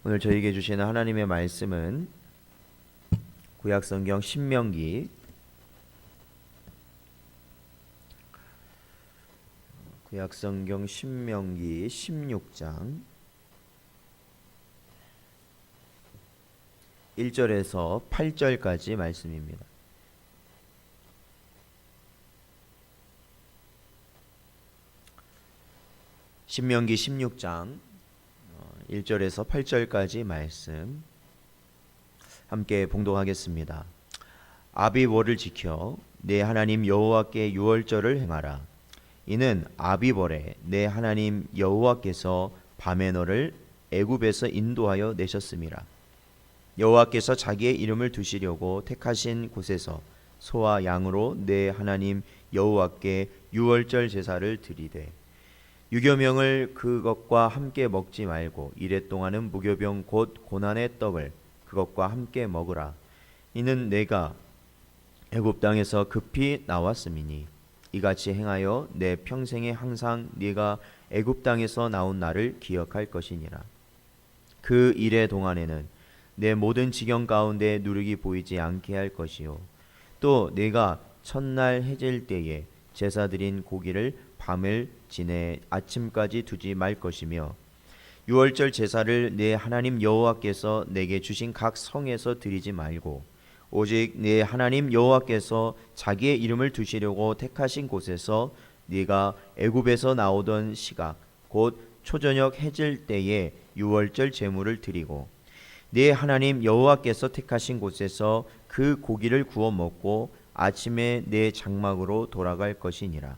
오늘 저에게 주시는 하나님의 말씀은 구약성경 신명기 16장 1절에서 8절까지 말씀입니다. 신명기 16장 1절에서 8절까지 말씀 함께 봉독하겠습니다. 아비월을 지켜 내 하나님 여호와께 유월절을 행하라. 이는 아비월에 내 하나님 여호와께서 밤에 너를 애굽에서 인도하여 내셨음이라. 여호와께서 자기의 이름을 두시려고 택하신 곳에서 소와 양으로 내 하나님 여호와께 유월절 제사를 드리되 유교명을 그것과 함께 먹지 말고 이레 동안은 무교병 곧 고난의 떡을 그것과 함께 먹으라. 이는 내가 애굽 땅에서 급히 나왔음이니 이같이 행하여 내 평생에 항상 네가 애굽 땅에서 나온 날을 기억할 것이니라. 그 이레 동안에는 내 모든 지경 가운데 누룩이 보이지 않게 할 것이요 또 내가 첫날 해질 때에 제사 드린 고기를 밤을 지내 아침까지 두지 말 것이며 유월절 제사를 내 하나님 여호와께서 내게 주신 각 성에서 드리지 말고 오직 내 하나님 여호와께서 자기의 이름을 두시려고 택하신 곳에서 네가 애굽에서 나오던 시각 곧 초저녁 해질 때에 유월절 제물을 드리고 네 하나님 여호와께서 택하신 곳에서 그 고기를 구워 먹고 아침에 내 장막으로 돌아갈 것이니라.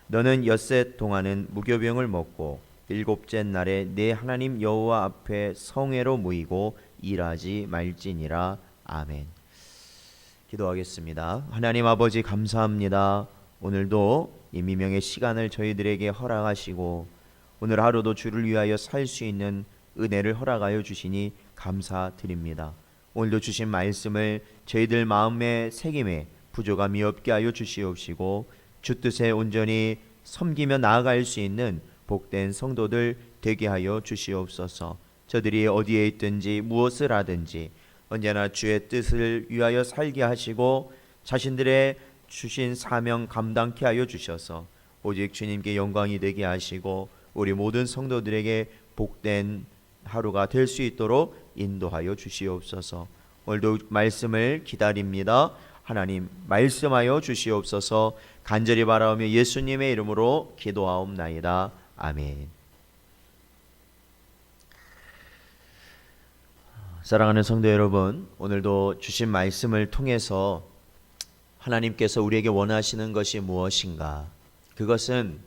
너는 엿새 동안은 무교병을 먹고 일곱째 날에 내 하나님 여호와 앞에 성회로 모이고 일하지 말지니라. 아멘. 기도하겠습니다. 하나님 아버지 감사합니다. 오늘도 이 미명의 시간을 저희들에게 허락하시고 오늘 하루도 주를 위하여 살 수 있는 은혜를 허락하여 주시니 감사드립니다. 오늘도 주신 말씀을 저희들 마음의 새김에 부족함이 없게 하여 주시옵시고 주 뜻에 온전히 섬기며 나아갈 수 있는 복된 성도들 되게 하여 주시옵소서. 저들이 어디에 있든지 무엇을 하든지 언제나 주의 뜻을 위하여 살게 하시고 자신들의 주신 사명 감당케 하여 주셔서 오직 주님께 영광이 되게 하시고 우리 모든 성도들에게 복된 하루가 될 수 있도록 인도하여 주시옵소서. 오늘도 말씀을 기다립니다. 하나님 말씀하여 주시옵소서. 간절히 바라오며 예수님의 이름으로 기도하옵나이다. 아멘. 사랑하는 성도 여러분, 오늘도 주신 말씀을 통해서 하나님께서 우리에게 원하시는 것이 무엇인가? 그것은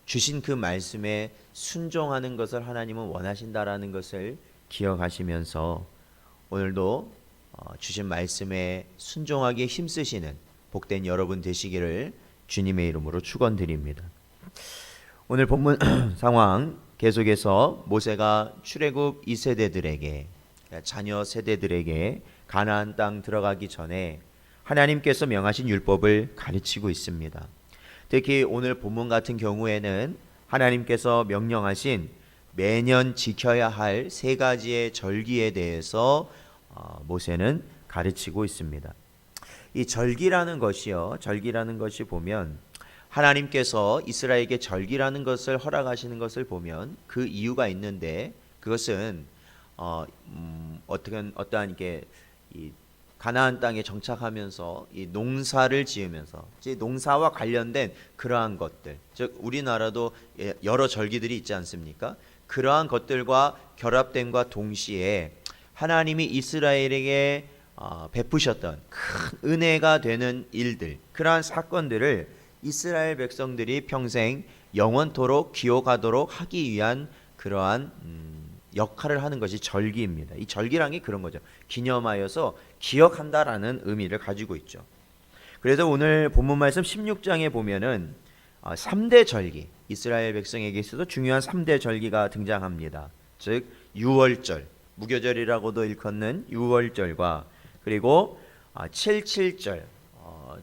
주신 그 말씀에 순종하는 것을 하나님은 원하신다라는 것을 기억하시면서 오늘도 주신 말씀에 순종하기에 힘쓰시는 복된 여러분 되시기를 주님의 이름으로 축원드립니다. 오늘 본문 상황 계속해서 모세가 출애굽 2세대들에게 자녀 세대들에게 가나안 땅 들어가기 전에 하나님께서 명하신 율법을 가르치고 있습니다. 특히 오늘 본문 같은 경우에는 하나님께서 명령하신 매년 지켜야 할 세 가지의 절기에 대해서 모세는 가르치고 있습니다. 이 절기라는 것이 보면 하나님께서 이스라엘에게 절기라는 것을 허락하시는 것을 보면 그 이유가 있는데 그것은 어떠한 이게 이 가나안 땅에 정착하면서 이 농사를 지으면서 농사와 관련된 그러한 것들, 즉 우리나라도 여러 절기들이 있지 않습니까? 그러한 것들과 결합됨과 동시에 하나님이 이스라엘에게 베푸셨던 큰 은혜가 되는 일들, 그러한 사건들을 이스라엘 백성들이 평생 영원토록 기억하도록 하기 위한 그러한 역할을 하는 것이 절기입니다. 이 절기란 게 그런 거죠. 기념하여서 기억한다라는 의미를 가지고 있죠. 그래서 오늘 본문 말씀 16장에 보면은 3대 절기, 이스라엘 백성에게 있어서 중요한 3대 절기가 등장합니다. 즉 유월절, 무교절이라고도 일컫는 유월절과 그리고 77절,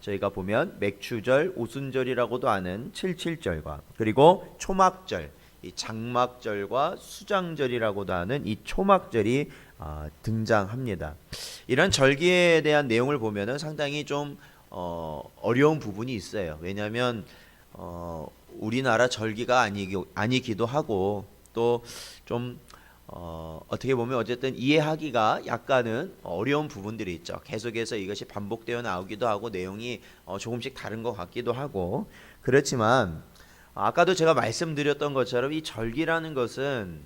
저희가 보면 맥추절, 오순절이라고도 하는 77절과 그리고 초막절, 이 장막절과 수장절이라고도 하는 이 초막절이 등장합니다. 이런 절기에 대한 내용을 보면은 상당히 좀 어려운 부분이 있어요. 왜냐하면 우리나라 절기가 아니기도 하고 또 좀 어떻게 보면 어쨌든 이해하기가 약간은 어려운 부분들이 있죠. 계속해서 이것이 반복되어 나오기도 하고 내용이 조금씩 다른 것 같기도 하고 그렇지만 아까도 제가 말씀드렸던 것처럼 이 절기라는 것은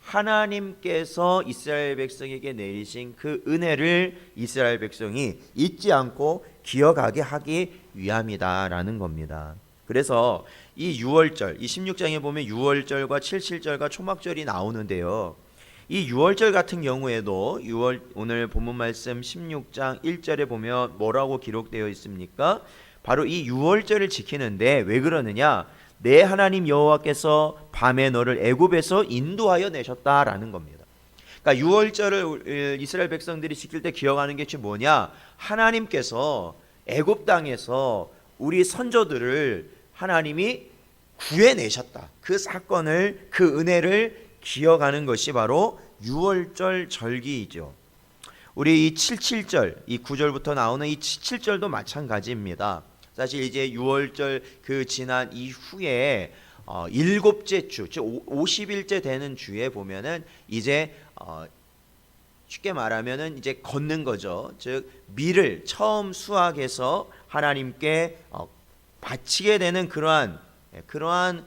하나님께서 이스라엘 백성에게 내리신 그 은혜를 이스라엘 백성이 잊지 않고 기억하게 하기 위함이다라는 겁니다. 그래서 이 6월절, 이 16장에 보면 6월절과 77절과 초막절이 나오는데요. 이 6월절 같은 경우에도 오늘 본문 말씀 16장 1절에 보면 뭐라고 기록되어 있습니까? 바로 이 6월절을 지키는데 왜 그러느냐? 내 하나님 여호와께서 밤에 너를 애굽에서 인도하여 내셨다라는 겁니다. 그러니까 6월절을 이스라엘 백성들이 지킬 때 기억하는 게 뭐냐? 하나님께서 애굽 땅에서 우리 선조들을 하나님이 구해내셨다. 그 사건을, 그 은혜를 기억하는 것이 바로 6월절 절기이죠. 우리 이 77절, 이 9절부터 나오는 이 77절도 마찬가지입니다. 사실 이제 6월절 그 지난 이후에 일곱째 주, 즉 50일째 되는 주에 보면은 이제 쉽게 말하면은 이제 걷는 거죠. 즉 밀을 처음 수확해서 하나님께 바치게 되는 그러한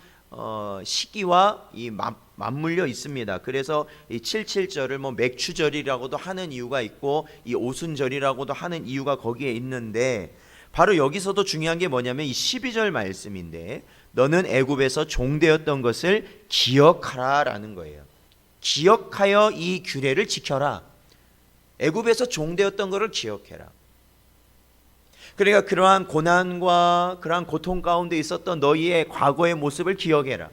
시기와 이 맞물려 있습니다. 그래서 이 77절을 뭐 맥추절이라고도 하는 이유가 있고 이 오순절이라고도 하는 이유가 거기에 있는데 바로 여기서도 중요한 게 뭐냐면 이 12절 말씀인데 너는 애굽에서 종되었던 것을 기억하라라는 거예요. 기억하여 이 규례를 지켜라. 애굽에서 종되었던 것을 기억해라. 그러니까 그러한 고난과 그러한 고통 가운데 있었던 너희의 과거의 모습을 기억해라.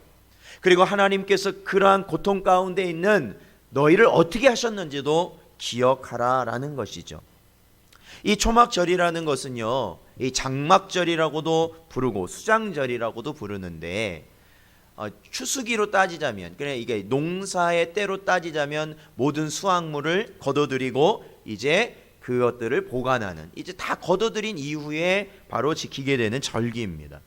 그리고 하나님께서 그러한 고통 가운데 있는 너희를 어떻게 하셨는지도 기억하라라는 것이죠. 이 초막절이라는 것은요, 이 장막절이라고도 부르고 수장절이라고도 부르는데 추수기로 따지자면, 그래 이게 농사의 때로 따지자면 모든 수확물을 거둬들이고 이제 그것들을 보관하는, 이제 다 거둬들인 이후에 바로 지키게 되는 절기입니다.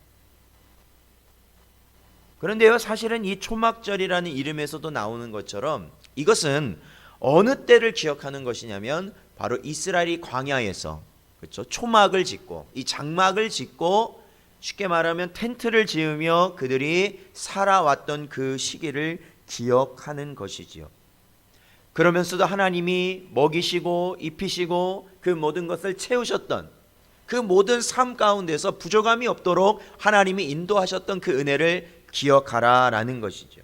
그런데요, 사실은 이 초막절이라는 이름에서도 나오는 것처럼 이것은 어느 때를 기억하는 것이냐면 바로 이스라엘이 광야에서, 그렇죠, 초막을 짓고 이 장막을 짓고 쉽게 말하면 텐트를 지으며 그들이 살아왔던 그 시기를 기억하는 것이지요. 그러면서도 하나님이 먹이시고 입히시고 그 모든 것을 채우셨던 그 모든 삶 가운데서 부족함이 없도록 하나님이 인도하셨던 그 은혜를 기억하라라는 것이죠.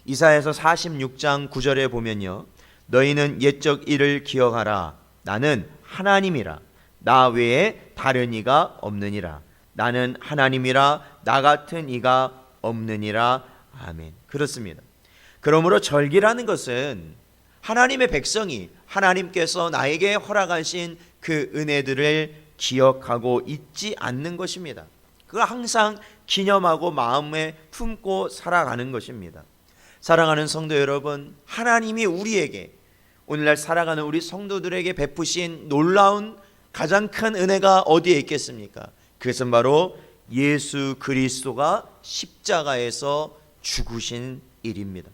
이사야서 46장 9절에 보면요, 너희는 옛적 일을 기억하라. 나는 하나님이라. 나 외에 다른 이가 없느니라. 나는 하나님이라. 나 같은 이가 없느니라. 아멘. 그렇습니다. 그러므로 절기라는 것은 하나님의 백성이 하나님께서 나에게 허락하신 그 은혜들을 기억하고 잊지 않는 것입니다. 그걸 항상 기념하고 마음에 품고 살아가는 것입니다. 사랑하는 성도 여러분, 하나님이 우리에게, 오늘날 살아가는 우리 성도들에게 베푸신 놀라운 가장 큰 은혜가 어디에 있겠습니까? 그것은 바로 예수 그리스도가 십자가에서 죽으신 일입니다.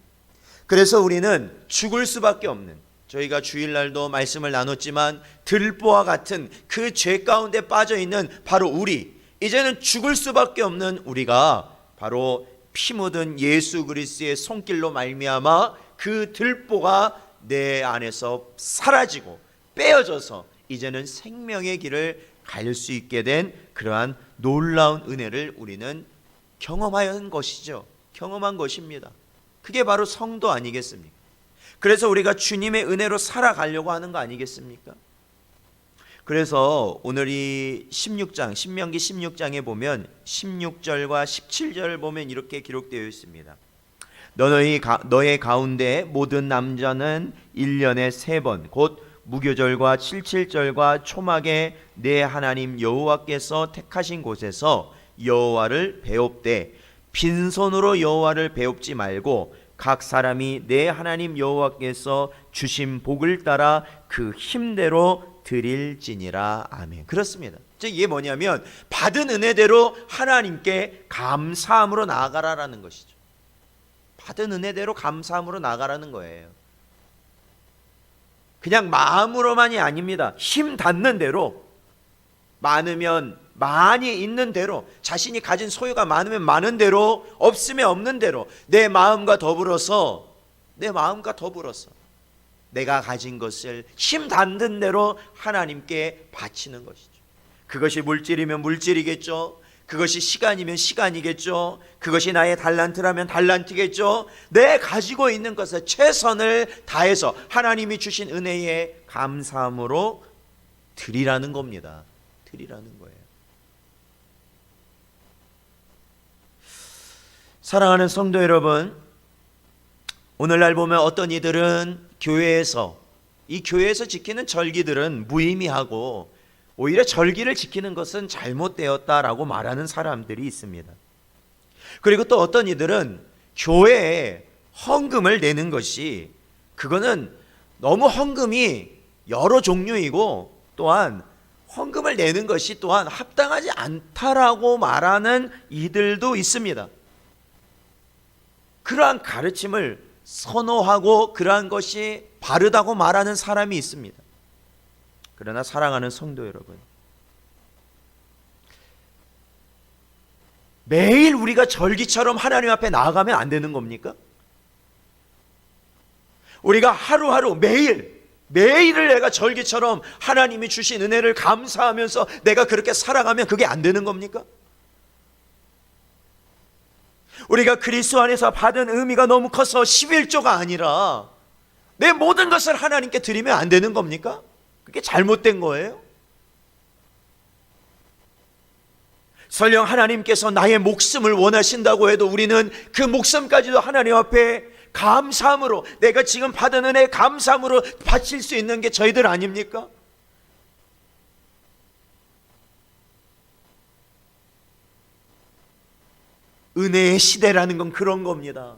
그래서 우리는 죽을 수밖에 없는, 저희가 주일날도 말씀을 나눴지만 들보와 같은 그 죄 가운데 빠져있는 바로 우리, 이제는 죽을 수밖에 없는 우리가 바로 피 묻은 예수 그리스도의 손길로 말미암아 그 들보가 내 안에서 사라지고 빼어져서 이제는 생명의 길을 갈 수 있게 된 그러한 놀라운 은혜를 우리는 경험한 것이죠. 경험한 것입니다. 그게 바로 성도 아니겠습니까? 그래서 우리가 주님의 은혜로 살아가려고 하는 거 아니겠습니까? 그래서 오늘 이 16장, 신명기 16장에 보면 16절과 17절을 보면 이렇게 기록되어 있습니다. 너의 가운데 모든 남자는 1년에 3번 곧 무교절과 77절과 초막에 내 하나님 여호와께서 택하신 곳에서 여호와를 배웁되 빈손으로 여호와를 배웁지 말고 각 사람이 내 하나님 여호와께서 주신 복을 따라 그 힘대로 드릴지니라. 아멘. 그렇습니다. 이게 뭐냐면 받은 은혜대로 하나님께 감사함으로 나아가라라는 것이죠. 받은 은혜대로 감사함으로 나아가라는 거예요. 그냥 마음으로만이 아닙니다. 힘 닿는 대로, 많으면 많이 있는 대로, 자신이 가진 소유가 많으면 많은 대로, 없으면 없는 대로 내 마음과 더불어서 내가 가진 것을 힘 닿는 대로 하나님께 바치는 것이죠. 그것이 물질이면 물질이겠죠. 그것이 시간이면 시간이겠죠. 그것이 나의 달란트라면 달란트겠죠. 내 가지고 있는 것에 최선을 다해서 하나님이 주신 은혜에 감사함으로 드리라는 겁니다. 드리라는 거예요. 사랑하는 성도 여러분, 오늘날 보면 어떤 이들은 교회에서 지키는 절기들은 무의미하고 오히려 절기를 지키는 것은 잘못되었다라고 말하는 사람들이 있습니다. 그리고 또 어떤 이들은 교회에 헌금을 내는 것이, 그거는 너무 헌금이 여러 종류이고 또한 헌금을 내는 것이 또한 합당하지 않다라고 말하는 이들도 있습니다. 그러한 가르침을 선호하고 그러한 것이 바르다고 말하는 사람이 있습니다. 그러나 사랑하는 성도 여러분, 매일 우리가 절기처럼 하나님 앞에 나아가면 안 되는 겁니까? 우리가 하루하루 매일을 내가 절기처럼 하나님이 주신 은혜를 감사하면서 내가 그렇게 살아가면 그게 안 되는 겁니까? 우리가 그리스도 안에서 받은 의미가 너무 커서 11조가 아니라 내 모든 것을 하나님께 드리면 안 되는 겁니까? 그게 잘못된 거예요? 설령 하나님께서 나의 목숨을 원하신다고 해도 우리는 그 목숨까지도 하나님 앞에 감사함으로, 내가 지금 받은 은혜에 감사함으로 바칠 수 있는 게 저희들 아닙니까? 은혜의 시대라는 건 그런 겁니다.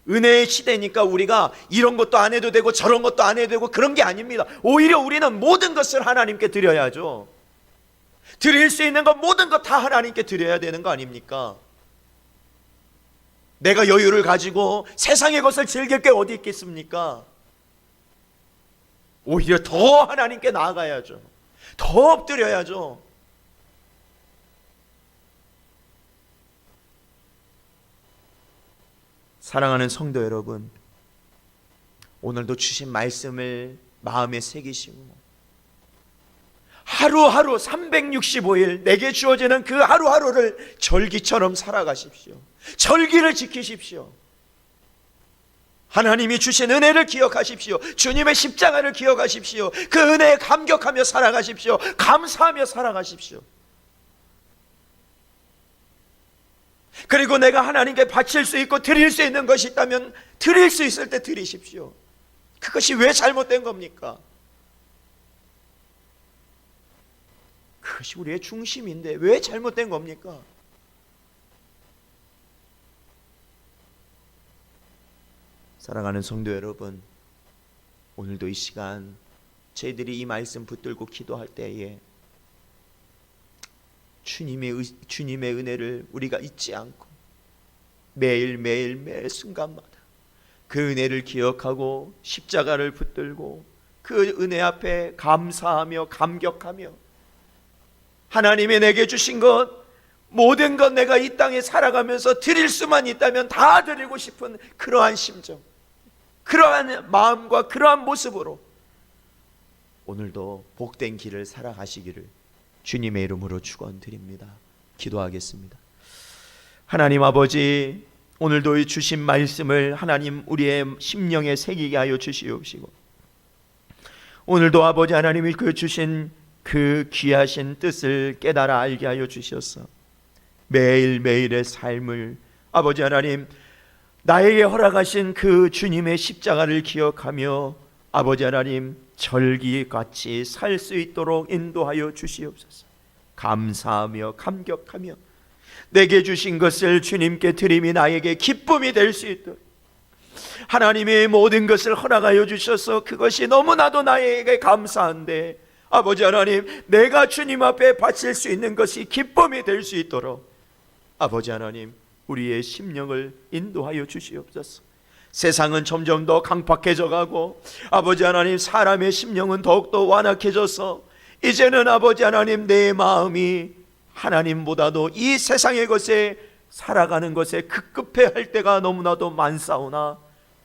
은혜의 시대니까 우리가 이런 것도 안 해도 되고 저런 것도 안 해도 되고 그런 게 아닙니다. 오히려 우리는 모든 것을 하나님께 드려야죠. 드릴 수 있는 것 모든 것 다 하나님께 드려야 되는 거 아닙니까? 내가 여유를 가지고 세상의 것을 즐길 게 어디 있겠습니까? 오히려 더 하나님께 나아가야죠. 더 엎드려야죠. 사랑하는 성도 여러분, 오늘도 주신 말씀을 마음에 새기시고 하루하루 365일 내게 주어지는 그 하루하루를 절기처럼 살아가십시오. 절기를 지키십시오. 하나님이 주신 은혜를 기억하십시오. 주님의 십자가를 기억하십시오. 그 은혜에 감격하며 살아가십시오. 감사하며 살아가십시오. 그리고 내가 하나님께 바칠 수 있고 드릴 수 있는 것이 있다면 드릴 수 있을 때 드리십시오. 그것이 왜 잘못된 겁니까? 그것이 우리의 중심인데 왜 잘못된 겁니까? 사랑하는 성도 여러분, 오늘도 이 시간 저희들이 이 말씀 붙들고 기도할 때에 주님의 은혜를 우리가 잊지 않고 매일 순간마다 그 은혜를 기억하고 십자가를 붙들고 그 은혜 앞에 감사하며 감격하며 하나님이 내게 주신 것, 모든 것 내가 이 땅에 살아가면서 드릴 수만 있다면 다 드리고 싶은 그러한 심정, 그러한 마음과 그러한 모습으로 오늘도 복된 길을 살아가시기를 주님의 이름으로 축원드립니다. 기도하겠습니다. 하나님 아버지, 오늘도 주신 말씀을 하나님 우리의 심령에 새기게 하여 주시옵시고, 오늘도 아버지 하나님이 그 주신 그 귀하신 뜻을 깨달아 알게 하여 주셔서 매일매일의 삶을 아버지 하나님 나에게 허락하신 그 주님의 십자가를 기억하며 아버지 하나님 절기같이 살 수 있도록 인도하여 주시옵소서. 감사하며 감격하며 내게 주신 것을 주님께 드림이 나에게 기쁨이 될 수 있도록 하나님의 모든 것을 허락하여 주셔서 그것이 너무나도 나에게 감사한데 아버지 하나님, 내가 주님 앞에 바칠 수 있는 것이 기쁨이 될 수 있도록 아버지 하나님, 우리의 심령을 인도하여 주시옵소서. 세상은 점점 더 강팍해져 가고 아버지 하나님, 사람의 심령은 더욱더 완악해져서 이제는 아버지 하나님, 내 마음이 하나님보다도 이 세상의 것에 살아가는 것에 급급해할 때가 너무나도 많사오나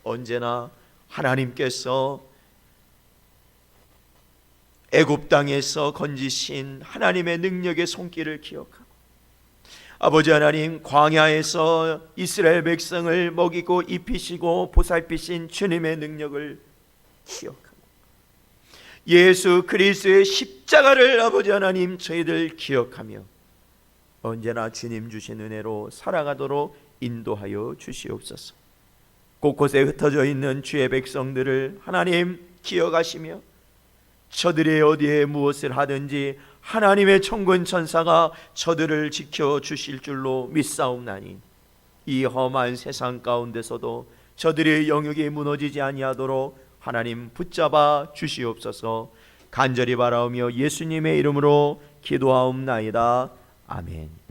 언제나 하나님께서 애굽 땅에서 건지신 하나님의 능력의 손길을 기억하고 아버지 하나님, 광야에서 이스라엘 백성을 먹이고 입히시고 보살피신 주님의 능력을 기억하고 예수 그리스도의 십자가를 아버지 하나님, 저희들 기억하며 언제나 주님 주신 은혜로 살아가도록 인도하여 주시옵소서. 곳곳에 흩어져 있는 주의 백성들을 하나님 기억하시며 저들이 어디에 무엇을 하든지 하나님의 천군 천사가 저들을 지켜주실 줄로 믿사옵나니 이 험한 세상 가운데서도 저들의 영역이 무너지지 아니하도록 하나님 붙잡아 주시옵소서. 간절히 바라오며 예수님의 이름으로 기도하옵나이다. 아멘.